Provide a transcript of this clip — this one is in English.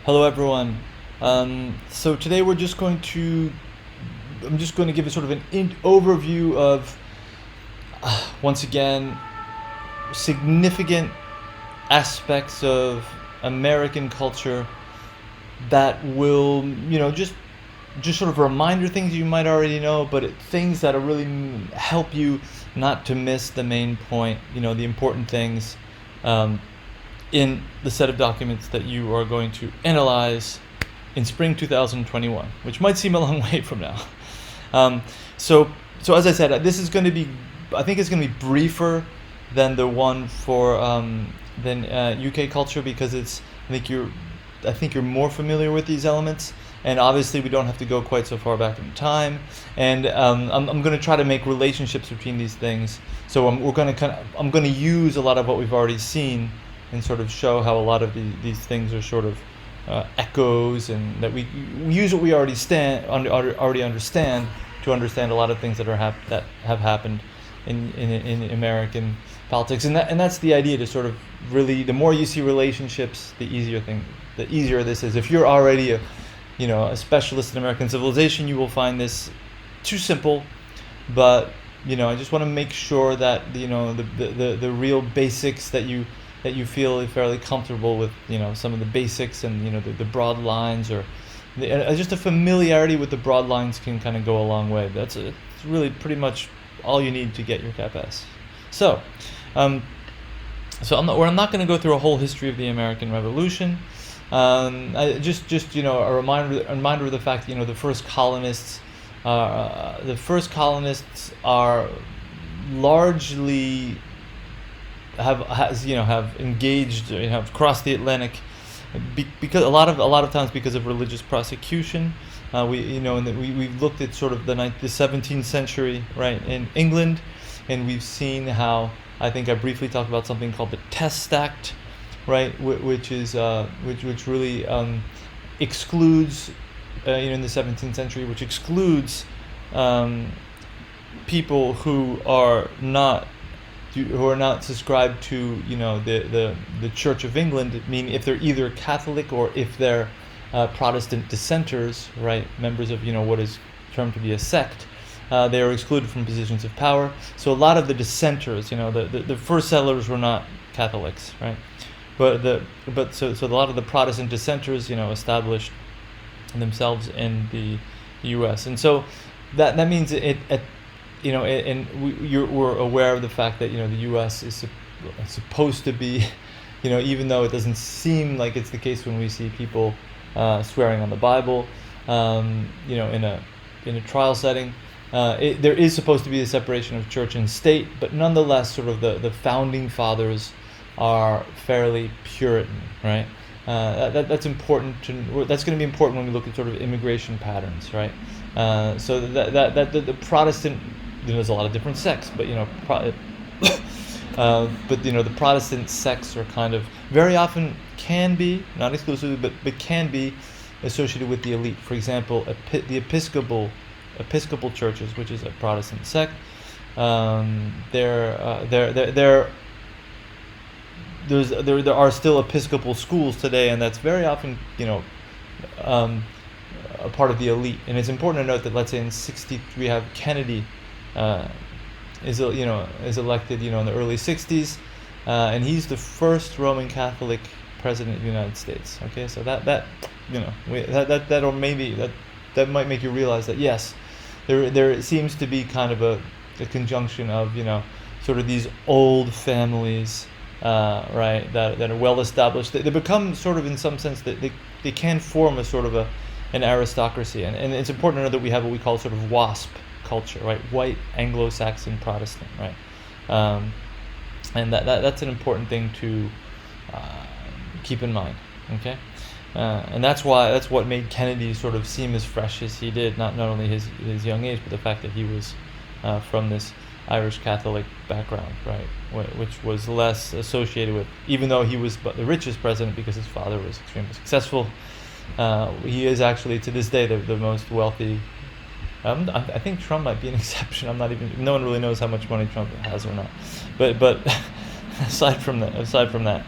Hello, everyone. So today I'm just going to give a sort of an overview of, once again, significant aspects of American culture that will, just sort of reminder things you might already know, but things that are really help you not to miss the main point, the important things. In the set of documents that you are going to analyze in spring 2021, which might seem a long way from now. Um, so, so as I said, this is going to be, I think it's going to be briefer than the one for than UK culture because I think you're more familiar with these elements, and obviously we don't have to go quite so far back in time. And I'm going to try to make relationships between these things. So I'm going to use a lot of what we've already seen and sort of show how a lot of these things are sort of echoes, and that we use what we already understand to understand a lot of things that that have happened in American politics, and that's the idea, to sort of really, the more you see relationships, the easier this is. If you're already a specialist in American civilization, you will find this too simple, but I just want to make sure that the real basics that you feel fairly comfortable with, some of the basics, and the broad lines, or just a familiarity with the broad lines can kind of go a long way. It's really pretty much all you need to get your CAPS. So, I'm not going to go through a whole history of the American Revolution. Just a reminder of the fact that the first colonists are largely have engaged, have crossed the Atlantic, because a lot of times because of religious prosecution. We've looked at sort of the 17th century, right, in England, and we've seen how, I think I briefly talked about something called the Test Act, right, which really excludes, in the 17th century, which excludes people who are not subscribed to the Church of England. I mean, if they're either Catholic or if they're Protestant dissenters, right, members of what is termed to be a sect, they are excluded from positions of power. So a lot of the dissenters, the first settlers were not Catholics, right, so a lot of the Protestant dissenters established themselves in the U.S. And so that means we're aware of the fact that the U.S. is supposed to be, even though it doesn't seem like it's the case when we see people swearing on the Bible, in a trial setting, there is supposed to be a separation of church and state, but nonetheless, sort of the founding fathers are fairly Puritan, right? That's important that's going to be important when we look at sort of immigration patterns, right? So that the Protestant, there's a lot of different sects, but the Protestant sects are kind of very often, can be, not exclusively, but can be associated with the elite. For example, the Episcopal churches, which is a Protestant sect, there are still Episcopal schools today, and that's very often a part of the elite. And it's important to note that, let's say in '63, we have Kennedy is elected in the early '60s, and he's the first Roman Catholic president of the United States. Okay, so that might make you realize that, yes, there seems to be kind of a conjunction of sort of these old families, right, that are well established. They become sort of, in some sense, that they can form a sort of an aristocracy, and it's important to know that we have what we call sort of WASP culture, right, white Anglo-Saxon Protestant, right, and that's an important thing to keep in mind. Okay, and that's what made Kennedy sort of seem as fresh as he did, not only his young age, but the fact that he was from this Irish Catholic background, right, which was less associated with, even though he was the richest president because his father was extremely successful, he is actually to this day the most wealthy. I think Trump might be an exception. No one really knows how much money Trump has or not, but aside from that,